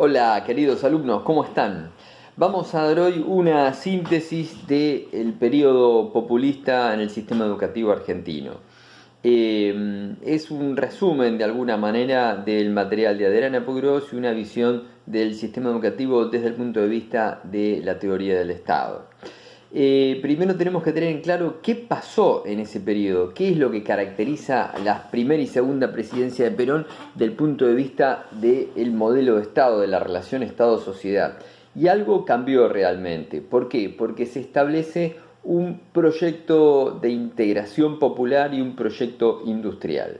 Hola queridos alumnos, ¿cómo están? Vamos a dar hoy una síntesis del periodo populista en el sistema educativo argentino. Es un resumen de alguna manera del material de Adriana Puigros y una visión del sistema educativo desde el punto de vista de la teoría del Estado. Primero tenemos que tener en claro qué pasó en ese periodo, qué es lo que caracteriza la primera y segunda presidencia de Perón del punto de vista del modelo de Estado, de la relación Estado-sociedad. Y algo cambió realmente. ¿Por qué? Porque se establece un proyecto de integración popular y un proyecto industrial.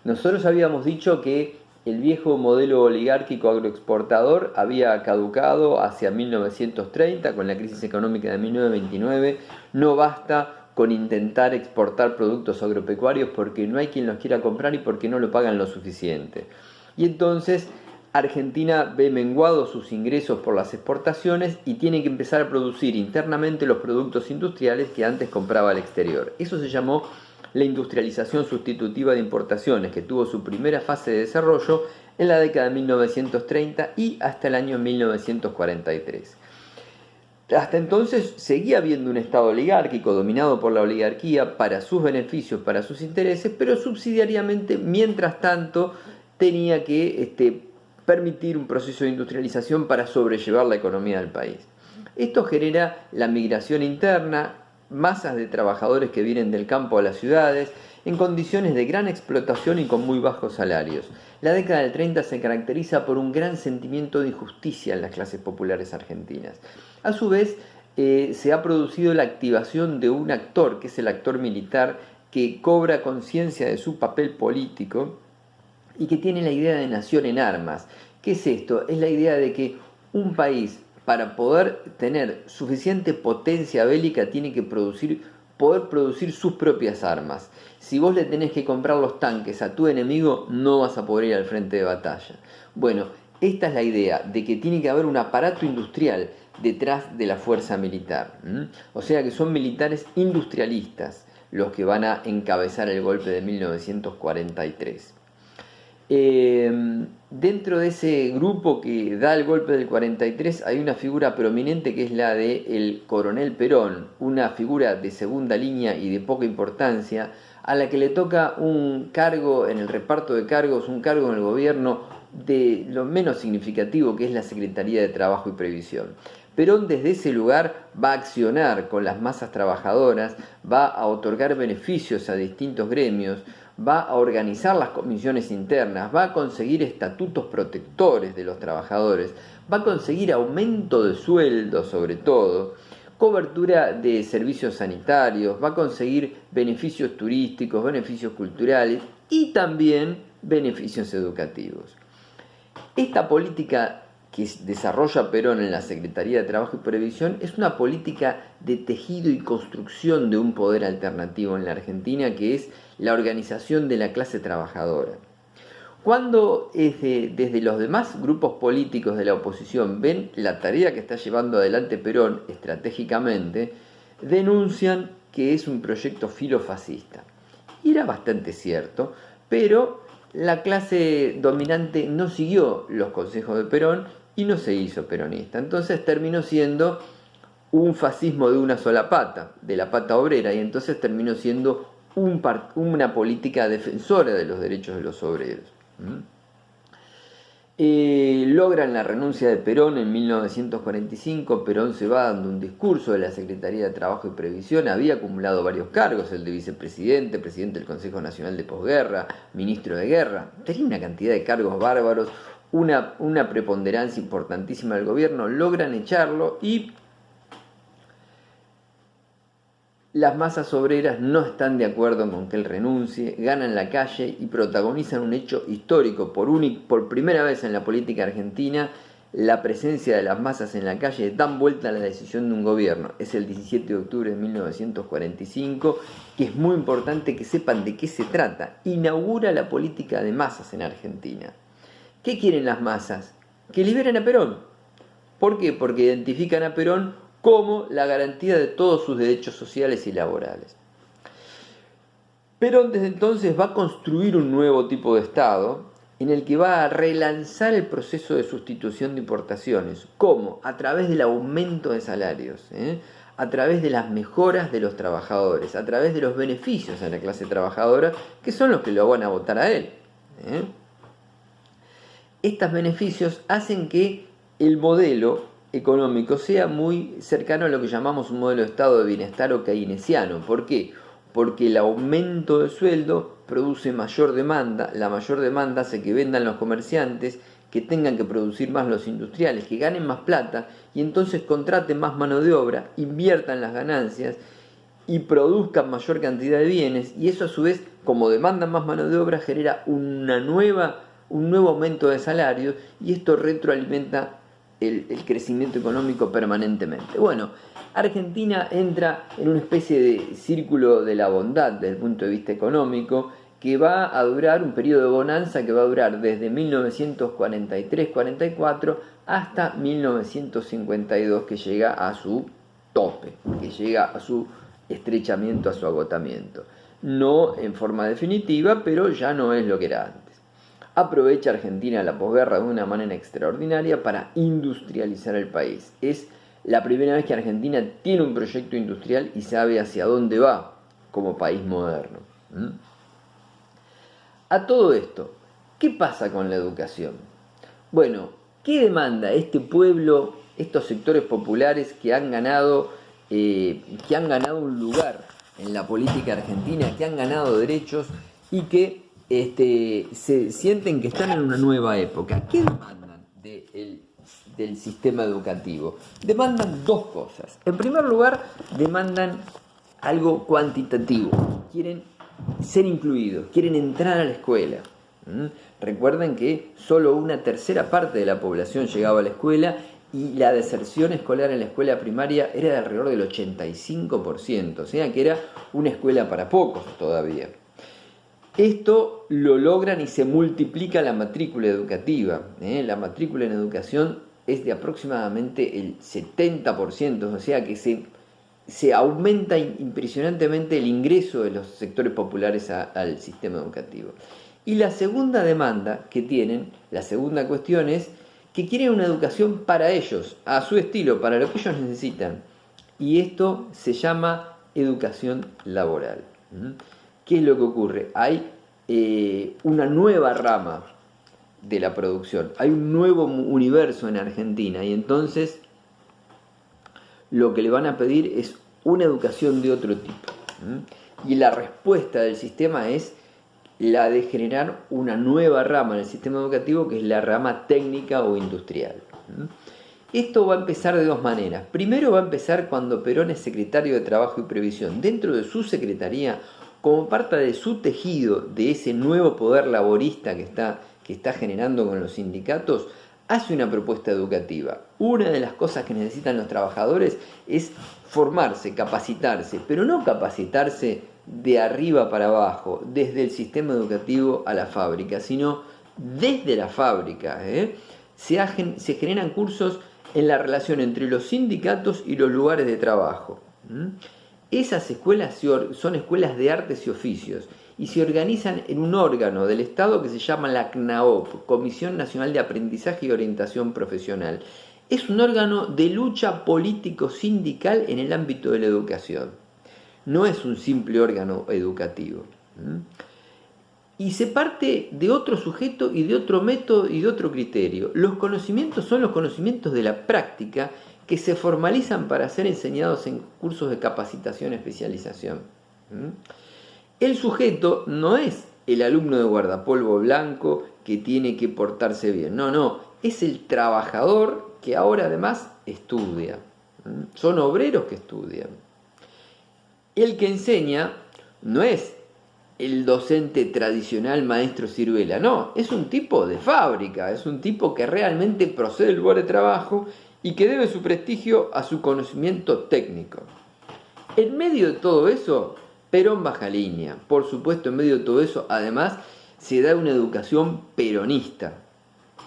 Nosotros habíamos dicho que el viejo modelo oligárquico agroexportador había caducado hacia 1930 con la crisis económica de 1929. No basta con intentar exportar productos agropecuarios porque no hay quien los quiera comprar y porque no lo pagan lo suficiente. Y entonces Argentina ve menguados sus ingresos por las exportaciones y tiene que empezar a producir internamente los productos industriales que antes compraba al exterior. Eso se llamó la industrialización sustitutiva de importaciones, que tuvo su primera fase de desarrollo en la década de 1930 y hasta el año 1943. Hasta entonces seguía habiendo un Estado oligárquico dominado por la oligarquía para sus beneficios, para sus intereses, pero subsidiariamente, mientras tanto, tenía que permitir un proceso de industrialización para sobrellevar la economía del país. Esto genera la migración interna, masas de trabajadores que vienen del campo a las ciudades, en condiciones de gran explotación y con muy bajos salarios. La década del 30 se caracteriza por un gran sentimiento de injusticia en las clases populares argentinas. A su vez, se ha producido la activación de un actor, que es el actor militar, que cobra conciencia de su papel político y que tiene la idea de nación en armas. ¿Qué es esto? Es la idea de que un país, para poder tener suficiente potencia bélica, tiene que poder producir sus propias armas. Si vos le tenés que comprar los tanques a tu enemigo, no vas a poder ir al frente de batalla. Bueno, esta es la idea de que tiene que haber un aparato industrial detrás de la fuerza militar. O sea que son militares industrialistas los que van a encabezar el golpe de 1943. Dentro de ese grupo que da el golpe del 43 hay una figura prominente que es la del coronel Perón, una figura de segunda línea y de poca importancia, a la que le toca un cargo en el reparto de cargos, un cargo en el gobierno de lo menos significativo, que es la Secretaría de Trabajo y Previsión. Perón desde ese lugar va a accionar con las masas trabajadoras, va a otorgar beneficios a distintos gremios, va a organizar las comisiones internas, va a conseguir estatutos protectores de los trabajadores, va a conseguir aumento de sueldo sobre todo, cobertura de servicios sanitarios, va a conseguir beneficios turísticos, beneficios culturales y también beneficios educativos. Esta política que desarrolla Perón en la Secretaría de Trabajo y Previsión es una política de tejido y construcción de un poder alternativo en la Argentina, que es la organización de la clase trabajadora. Cuando desde los demás grupos políticos de la oposición ven la tarea que está llevando adelante Perón estratégicamente, denuncian que es un proyecto filofascista. Y era bastante cierto, pero la clase dominante no siguió los consejos de Perón y no se hizo peronista. Entonces terminó siendo un fascismo de una sola pata, de la pata obrera, y entonces terminó siendo una política defensora de los derechos de los obreros. Logran la renuncia de Perón en 1945. Perón se va dando un discurso de la Secretaría de Trabajo y Previsión. Había acumulado varios cargos, el de vicepresidente, presidente del Consejo Nacional de Posguerra, ministro de Guerra. Tenía una cantidad de cargos bárbaros, una preponderancia importantísima del gobierno. Logran echarlo y las masas obreras no están de acuerdo con que él renuncie, ganan la calle y protagonizan un hecho histórico. Por primera vez en la política argentina, la presencia de las masas en la calle dan vuelta a la decisión de un gobierno. Es el 17 de octubre de 1945, que es muy importante que sepan de qué se trata. Inaugura la política de masas en Argentina. ¿Qué quieren las masas? Que liberen a Perón. ¿Por qué? Porque identifican a Perón como la garantía de todos sus derechos sociales y laborales. Perón desde entonces va a construir un nuevo tipo de Estado en el que va a relanzar el proceso de sustitución de importaciones. ¿Cómo? A través del aumento de salarios, a través de las mejoras de los trabajadores, a través de los beneficios a la clase trabajadora, que son los que lo van a votar a él. Estos beneficios hacen que el modelo económico sea muy cercano a lo que llamamos un modelo de estado de bienestar o keynesiano. ¿Por qué? Porque el aumento del sueldo produce mayor demanda, la mayor demanda hace que vendan los comerciantes, que tengan que producir más los industriales, que ganen más plata y entonces contraten más mano de obra, inviertan las ganancias y produzcan mayor cantidad de bienes, y eso a su vez, como demandan más mano de obra, genera un nuevo aumento de salarios, y esto retroalimenta el crecimiento económico permanentemente. Bueno, Argentina entra en una especie de círculo de la bondad desde el punto de vista económico, que va a durar un periodo de bonanza que va a durar desde 1943-44 hasta 1952, que llega a su tope, que llega a su estrechamiento, a su agotamiento. No en forma definitiva, pero ya no es lo que era antes. Aprovecha Argentina la posguerra de una manera extraordinaria para industrializar el país. Es la primera vez que Argentina tiene un proyecto industrial y sabe hacia dónde va como país moderno. A todo esto, ¿qué pasa con la educación? Bueno, ¿qué demanda este pueblo, estos sectores populares que han ganado un lugar en la política argentina, que han ganado derechos y que se sienten que están en una nueva época? ¿Qué demandan del sistema educativo? Demandan dos cosas. En primer lugar, demandan algo cuantitativo. Quieren ser incluidos, quieren entrar a la escuela. Recuerden que solo una tercera parte de la población llegaba a la escuela y la deserción escolar en la escuela primaria era de alrededor del 85%, o sea que era una escuela para pocos todavía. Esto lo logran y se multiplica la matrícula educativa. La matrícula en educación es de aproximadamente el 70%, o sea que se aumenta impresionantemente el ingreso de los sectores populares al sistema educativo. Y la segunda demanda que tienen, la segunda cuestión es que quieren una educación para ellos, a su estilo, para lo que ellos necesitan. Y esto se llama educación laboral. ¿Qué es lo que ocurre? Hay una nueva rama de la producción, hay un nuevo universo en Argentina, y entonces lo que le van a pedir es una educación de otro tipo. Y la respuesta del sistema es la de generar una nueva rama en el sistema educativo, que es la rama técnica o industrial. Esto va a empezar de dos maneras. Primero va a empezar cuando Perón es secretario de Trabajo y Previsión. Dentro de su secretaría, como parte de su tejido, de ese nuevo poder laborista que está generando con los sindicatos, hace una propuesta educativa. Una de las cosas que necesitan los trabajadores es formarse, capacitarse, pero no capacitarse de arriba para abajo, desde el sistema educativo a la fábrica, sino desde la fábrica. Se generan cursos en la relación entre los sindicatos y los lugares de trabajo. Esas escuelas son escuelas de artes y oficios, y se organizan en un órgano del Estado que se llama la CNAOP, Comisión Nacional de Aprendizaje y Orientación Profesional. Es un órgano de lucha político-sindical en el ámbito de la educación. No es un simple órgano educativo. Y se parte de otro sujeto y de otro método y de otro criterio. Los conocimientos son los conocimientos de la práctica que se formalizan para ser enseñados en cursos de capacitación y especialización. El sujeto no es el alumno de guardapolvo blanco que tiene que portarse bien. No, es el trabajador que ahora además estudia. Son obreros que estudian. El que enseña no es el docente tradicional maestro ciruela, no, es un tipo de fábrica, es un tipo que realmente procede del lugar de trabajo y que debe su prestigio a su conocimiento técnico. En medio de todo eso, Perón baja línea. Por supuesto, en medio de todo eso, además, se da una educación peronista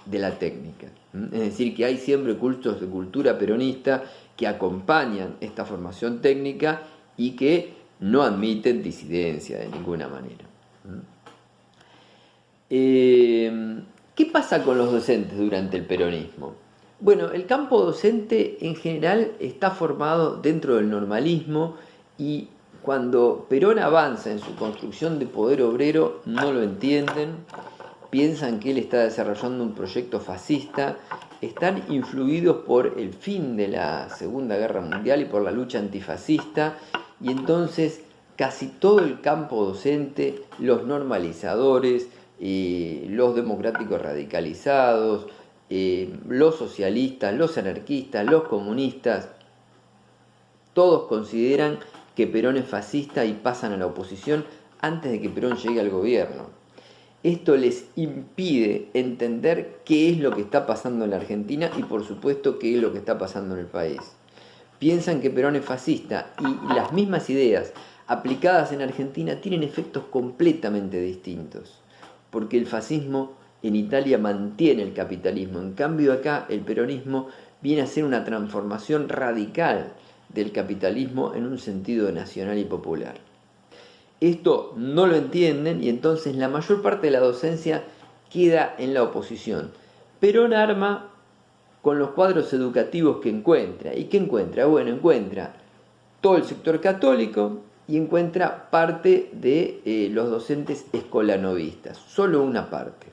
de la técnica. Es decir, que hay siempre cursos de cultura peronista que acompañan esta formación técnica y que no admiten disidencia de ninguna manera. ¿Qué pasa con los docentes durante el peronismo? Bueno, el campo docente en general está formado dentro del normalismo y cuando Perón avanza en su construcción de poder obrero no lo entienden, piensan que él está desarrollando un proyecto fascista, están influidos por el fin de la Segunda Guerra Mundial y por la lucha antifascista, y entonces casi todo el campo docente, los normalizadores, los democráticos radicalizados, los socialistas, los anarquistas, los comunistas, todos consideran que Perón es fascista y pasan a la oposición antes de que Perón llegue al gobierno. Esto les impide entender qué es lo que está pasando en la Argentina y por supuesto qué es lo que está pasando en el país. Piensan que Perón es fascista y las mismas ideas aplicadas en Argentina tienen efectos completamente distintos, porque el fascismo en Italia mantiene el capitalismo, en cambio acá el peronismo viene a ser una transformación radical del capitalismo en un sentido nacional y popular. Esto no lo entienden y entonces la mayor parte de la docencia queda en la oposición. Perón arma con los cuadros educativos que encuentra. ¿Y qué encuentra? Bueno, encuentra todo el sector católico y encuentra parte de los docentes escolanovistas, solo una parte.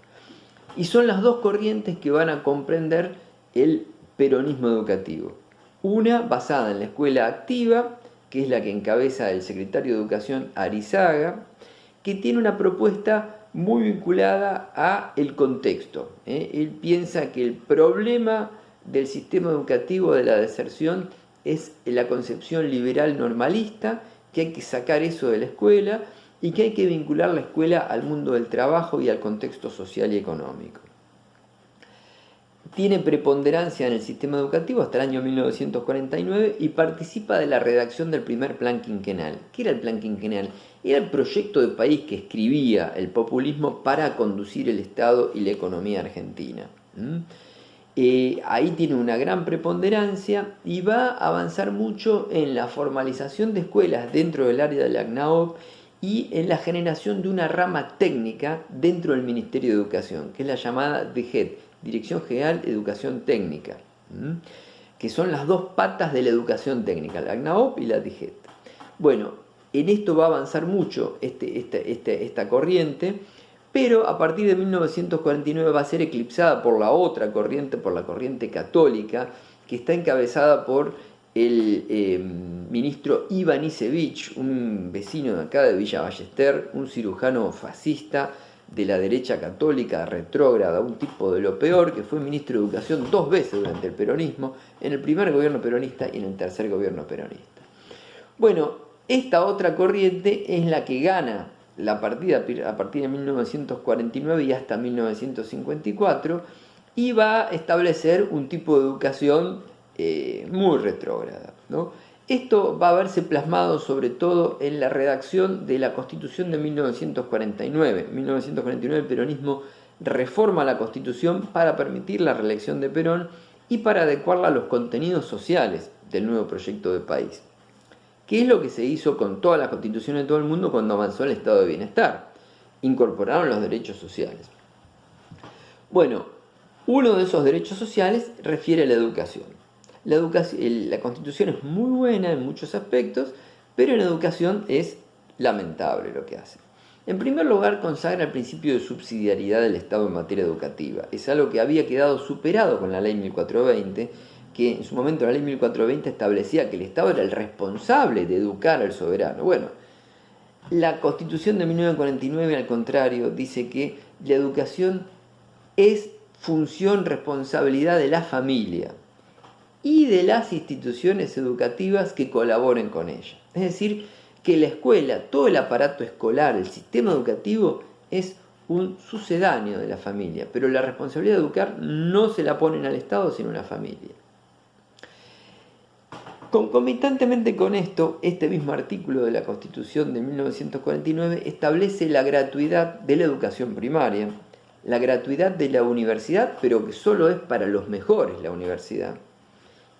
Y son las dos corrientes que van a comprender el peronismo educativo. Una basada en la escuela activa, que es la que encabeza el secretario de Educación Arizaga, que tiene una propuesta muy vinculada a el contexto. Él piensa que el problema del sistema educativo de la deserción es la concepción liberal normalista, que hay que sacar eso de la escuela y que hay que vincular la escuela al mundo del trabajo y al contexto social y económico. Tiene preponderancia en el sistema educativo hasta el año 1949 y participa de la redacción del primer plan quinquenal. ¿Qué era el plan quinquenal? Era el proyecto de país que escribía el populismo para conducir el Estado y la economía argentina. Ahí tiene una gran preponderancia y va a avanzar mucho en la formalización de escuelas dentro del área de la CNAOP y en la generación de una rama técnica dentro del Ministerio de Educación, que es la llamada DGET, Dirección General de Educación Técnica, que son las dos patas de la educación técnica, la CNAOP y la DGET. Bueno, en esto va a avanzar mucho esta corriente, pero a partir de 1949 va a ser eclipsada por la otra corriente, por la corriente católica, que está encabezada por el ministro Iván Isevich, un vecino de acá de Villa Ballester, un cirujano fascista de la derecha católica retrógrada, un tipo de lo peor, que fue ministro de Educación 2 veces durante el peronismo, en el primer gobierno peronista y en el tercer gobierno peronista. Bueno, esta otra corriente es la que gana la partida a partir de 1949 y hasta 1954 y va a establecer un tipo de educación muy retrógrada, ¿no? Esto va a verse plasmado sobre todo en la redacción de la Constitución de 1949. En 1949 el peronismo reforma la Constitución para permitir la reelección de Perón y para adecuarla a los contenidos sociales del nuevo proyecto de país. ¿Qué es lo que se hizo con todas las constituciones de todo el mundo cuando avanzó el estado de bienestar? Incorporaron los derechos sociales. Bueno, uno de esos derechos sociales refiere a la educación. La Constitución es muy buena en muchos aspectos, pero en educación es lamentable lo que hace. En primer lugar, consagra el principio de subsidiariedad del Estado en materia educativa. Es algo que había quedado superado con la Ley 1420, que en su momento la Ley 1420 establecía que el Estado era el responsable de educar al soberano. Bueno, la Constitución de 1949, al contrario, dice que la educación es función, responsabilidad de la familia y de las instituciones educativas que colaboren con ella. Es decir, que la escuela, todo el aparato escolar, el sistema educativo es un sucedáneo de la familia, pero la responsabilidad de educar no se la ponen al Estado, sino a la familia. Concomitantemente con esto, este mismo artículo de la Constitución de 1949 establece la gratuidad de la educación primaria, la gratuidad de la universidad, pero que solo es para los mejores la universidad,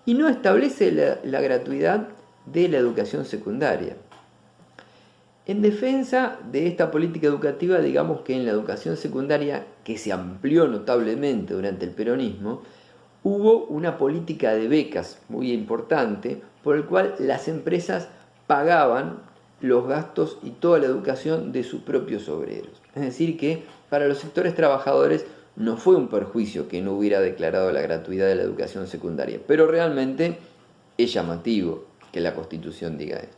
y no establece la gratuidad de la educación secundaria. En defensa de esta política educativa, digamos que en la educación secundaria, que se amplió notablemente durante el peronismo, hubo una política de becas muy importante, por el cual las empresas pagaban los gastos y toda la educación de sus propios obreros. Es decir, que para los sectores trabajadores no fue un perjuicio que no hubiera declarado la gratuidad de la educación secundaria, pero realmente es llamativo que la Constitución diga esto.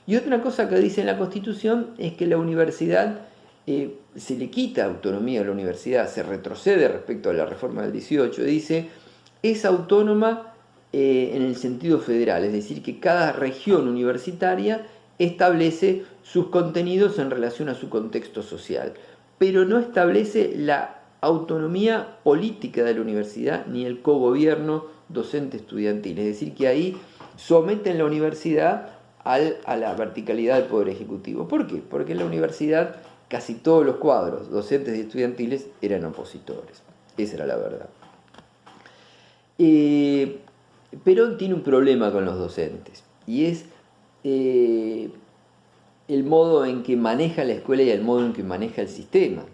Y otra cosa que dice en la Constitución es que la universidad, se le quita autonomía a la universidad, se retrocede respecto a la reforma del 18, dice, es autónoma en el sentido federal, es decir, que cada región universitaria establece sus contenidos en relación a su contexto social, pero no establece la autonomía política de la universidad ni el cogobierno docente estudiantil, es decir, que ahí someten la universidad a la verticalidad del Poder Ejecutivo. ¿Por qué? Porque en la universidad casi todos los cuadros docentes y estudiantiles eran opositores. Esa era la verdad. Perón tiene un problema con los docentes y es el modo en que maneja la escuela y el modo en que maneja el sistema.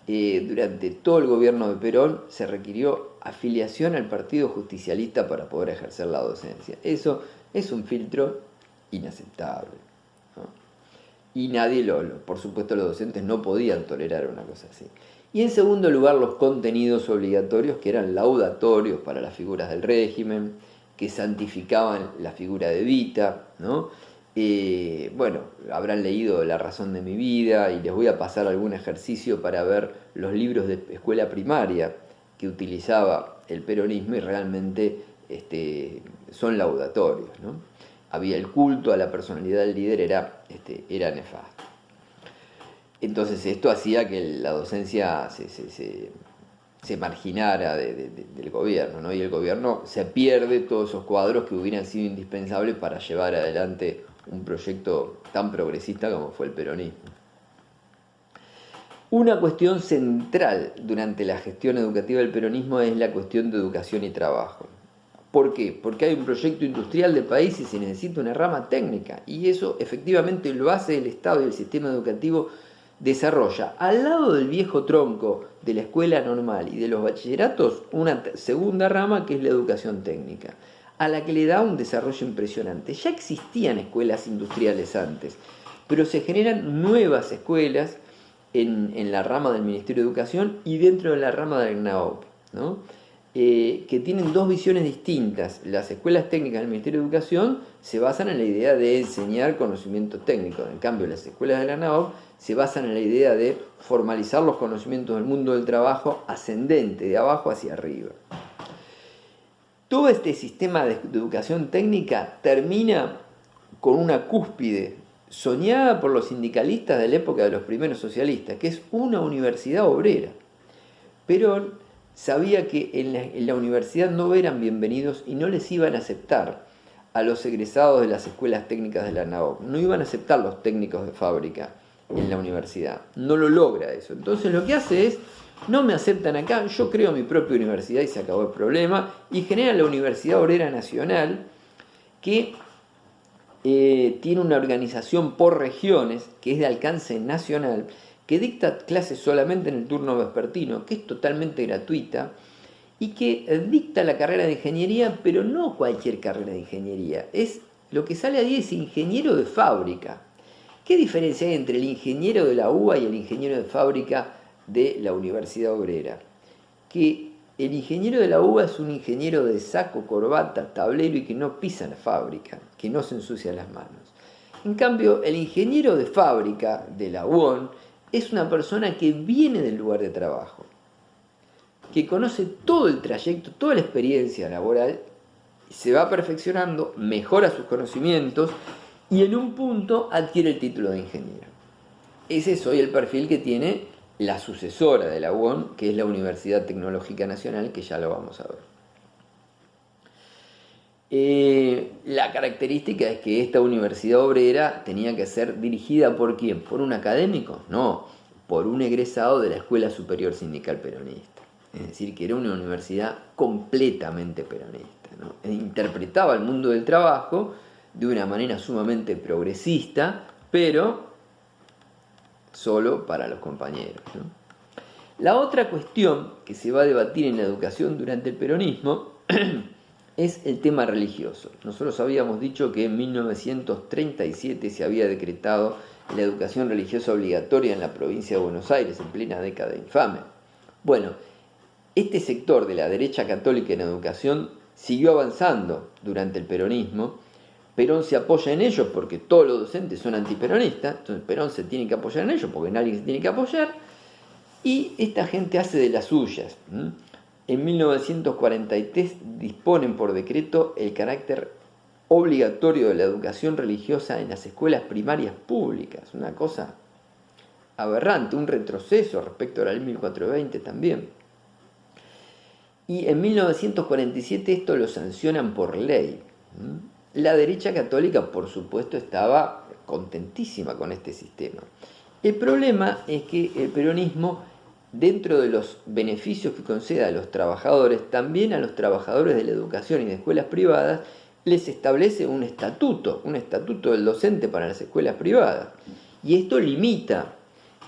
Durante todo el gobierno de Perón se requirió afiliación al Partido Justicialista para poder ejercer la docencia. Eso es un filtro inaceptable, ¿no? Y nadie por supuesto los docentes no podían tolerar una cosa así. Y en segundo lugar, los contenidos obligatorios que eran laudatorios para las figuras del régimen, que santificaban la figura de Evita, ¿no? Bueno, habrán leído La razón de mi vida y les voy a pasar algún ejercicio para ver los libros de escuela primaria que utilizaba el peronismo y realmente son laudatorios, ¿no? Había el culto a la personalidad del líder, era nefasto. Entonces esto hacía que la docencia se marginara del gobierno, ¿no? Y el gobierno se pierde todos esos cuadros que hubieran sido indispensables para llevar adelante un proyecto tan progresista como fue el peronismo. Una cuestión central durante la gestión educativa del peronismo es la cuestión de educación y trabajo. ¿Por qué? Porque hay un proyecto industrial de país y se necesita una rama técnica, y eso efectivamente lo hace el Estado y el sistema educativo desarrolla, al lado del viejo tronco de la escuela normal y de los bachilleratos, una segunda rama que es la educación técnica, a la que le da un desarrollo impresionante. Ya existían escuelas industriales antes, pero se generan nuevas escuelas en la rama del Ministerio de Educación y dentro de la rama del CNAOP, ¿no? Que tienen dos visiones distintas. Las escuelas técnicas del Ministerio de Educación se basan en la idea de enseñar conocimientos técnicos, en cambio las escuelas de la CNAOP se basan en la idea de formalizar los conocimientos del mundo del trabajo ascendente, de abajo hacia arriba. Todo este sistema de educación técnica termina con una cúspide soñada por los sindicalistas de la época de los primeros socialistas, que es una universidad obrera. Perón sabía que en la universidad no eran bienvenidos y no les iban a aceptar a los egresados de las escuelas técnicas de la CNAOP. No iban a aceptar los técnicos de fábrica en la universidad. No lo logra eso. Entonces lo que hace es, no me aceptan acá, yo creo mi propia universidad y se acabó el problema, y genera la Universidad Obrera Nacional, que tiene una organización por regiones, que es de alcance nacional, que dicta clases solamente en el turno vespertino, que es totalmente gratuita, y que dicta la carrera de ingeniería, pero no cualquier carrera de ingeniería. Lo que sale ahí es ingeniero de fábrica. ¿Qué diferencia hay entre el ingeniero de la UBA y el ingeniero de fábrica de la Universidad Obrera? Que el ingeniero de la UBA es un ingeniero de saco, corbata, tablero y que no pisa la fábrica, que no se ensucia las manos. En cambio, el ingeniero de fábrica de la UON es una persona que viene del lugar de trabajo, que conoce todo el trayecto, toda la experiencia laboral, se va perfeccionando, mejora sus conocimientos y en un punto adquiere el título de ingeniero. Ese es hoy el perfil que tiene la sucesora de la UON, que es la Universidad Tecnológica Nacional, que ya lo vamos a ver. La característica es que esta universidad obrera tenía que ser dirigida ¿por quién? ¿Por un académico? No, por un egresado de la Escuela Superior Sindical Peronista. Es decir, que era una universidad completamente peronista, ¿no? Interpretaba el mundo del trabajo de una manera sumamente progresista, pero solo para los compañeros, ¿no? La otra cuestión que se va a debatir en la educación durante el peronismo es el tema religioso. Nosotros habíamos dicho que en 1937 se había decretado la educación religiosa obligatoria en la provincia de Buenos Aires, en plena década infame. Bueno, este sector de la derecha católica en educación siguió avanzando durante el peronismo. Perón se apoya en ellos porque todos los docentes son antiperonistas, entonces Perón se tiene que apoyar en ellos porque nadie se tiene que apoyar, y esta gente hace de las suyas. En 1943 disponen por decreto el carácter obligatorio de la educación religiosa en las escuelas primarias públicas, una cosa aberrante, un retroceso respecto a la ley 1420 también. Y en 1947 esto lo sancionan por ley. La derecha católica, por supuesto, estaba contentísima con este sistema. El problema es que el peronismo, dentro de los beneficios que concede a los trabajadores, también a los trabajadores de la educación y de escuelas privadas, les establece un estatuto del docente para las escuelas privadas. Y esto limita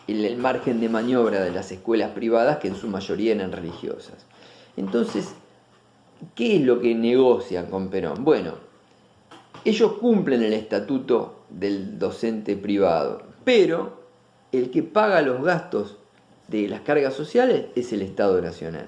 el margen de maniobra de las escuelas privadas, que en su mayoría eran religiosas. Entonces, ¿qué es lo que negocian con Perón? Bueno, ellos cumplen el estatuto del docente privado, pero el que paga los gastos de las cargas sociales es el Estado Nacional.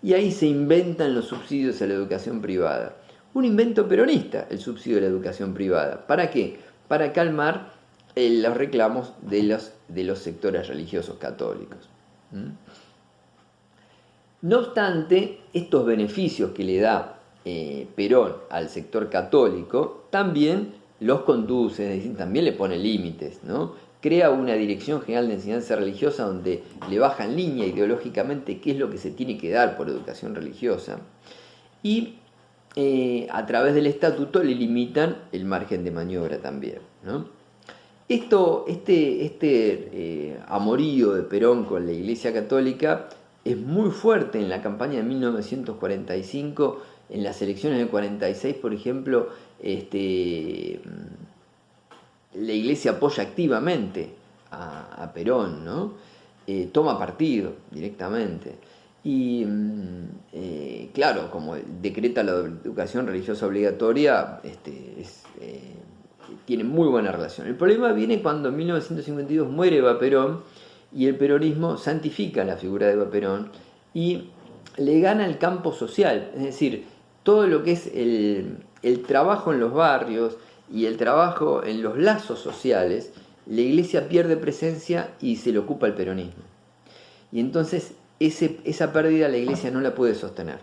Y ahí se inventan los subsidios a la educación privada. Un invento peronista, el subsidio a la educación privada. ¿Para qué? Para calmar los reclamos de los sectores religiosos católicos. No obstante, estos beneficios que le da Perón al sector católico también los conduce, es decir, también le pone límites, ¿no? Crea una Dirección General de Enseñanza Religiosa donde le baja en línea ideológicamente qué es lo que se tiene que dar por educación religiosa, y a través del estatuto le limitan el margen de maniobra también, ¿no? Este amorío de Perón con la Iglesia Católica es muy fuerte en la campaña de 1945, en las elecciones del 46, por ejemplo. La Iglesia apoya activamente a Perón, ¿no? Toma partido directamente. Y claro, como decreta la educación religiosa obligatoria, tiene muy buena relación. El problema viene cuando en 1952 muere Eva Perón y el peronismo santifica la figura de Eva Perón y le gana el campo social, es decir, todo lo que es el trabajo en los barrios y el trabajo en los lazos sociales, la Iglesia pierde presencia y se le ocupa el peronismo. Y entonces esa pérdida la Iglesia no la puede sostener.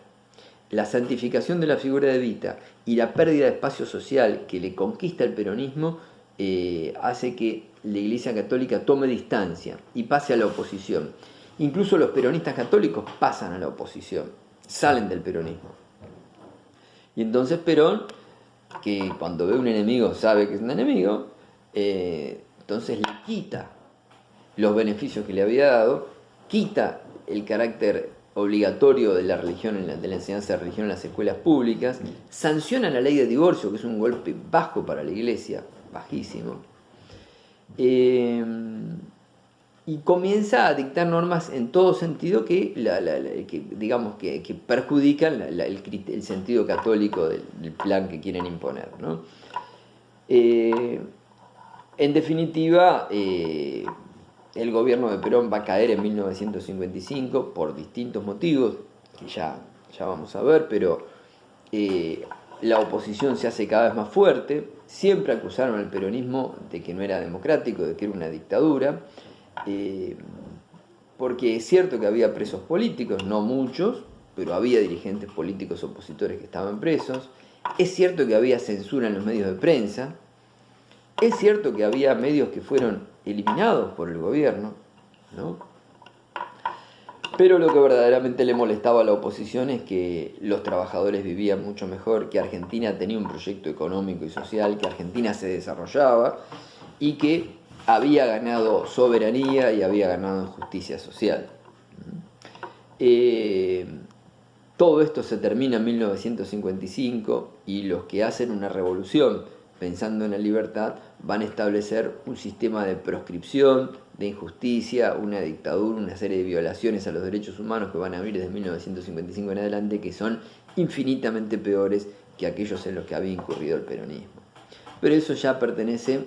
La santificación de la figura de Evita y la pérdida de espacio social que le conquista el peronismo hace que la Iglesia Católica tome distancia y pase a la oposición. Incluso los peronistas católicos pasan a la oposición, salen del peronismo. Y entonces Perón, que cuando ve un enemigo sabe que es un enemigo, entonces le quita los beneficios que le había dado, quita el carácter obligatorio de la religión, de la enseñanza de religión en las escuelas públicas, sanciona la ley de divorcio, que es un golpe bajo para la Iglesia, bajísimo, y comienza a dictar normas en todo sentido que perjudican el sentido católico del plan que quieren imponer, ¿no? En definitiva, el gobierno de Perón va a caer en 1955 por distintos motivos, que ya vamos a ver, pero la oposición se hace cada vez más fuerte. Siempre acusaron al peronismo de que no era democrático, de que era una dictadura, porque es cierto que había presos políticos, no muchos, pero había dirigentes políticos opositores que estaban presos. Es cierto que había censura en los medios de prensa. Es cierto que había medios que fueron eliminados por el gobierno, ¿no? Pero lo que verdaderamente le molestaba a la oposición es que los trabajadores vivían mucho mejor, que Argentina tenía un proyecto económico y social, que Argentina se desarrollaba y que había ganado soberanía y había ganado justicia social. Todo esto se termina en 1955 y los que hacen una revolución pensando en la libertad, van a establecer un sistema de proscripción, de injusticia, una dictadura, una serie de violaciones a los derechos humanos que van a venir desde 1955 en adelante, que son infinitamente peores que aquellos en los que había incurrido el peronismo. Pero eso ya pertenece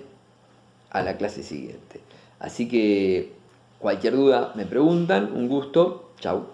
a la clase siguiente. Así que cualquier duda me preguntan, un gusto, chau.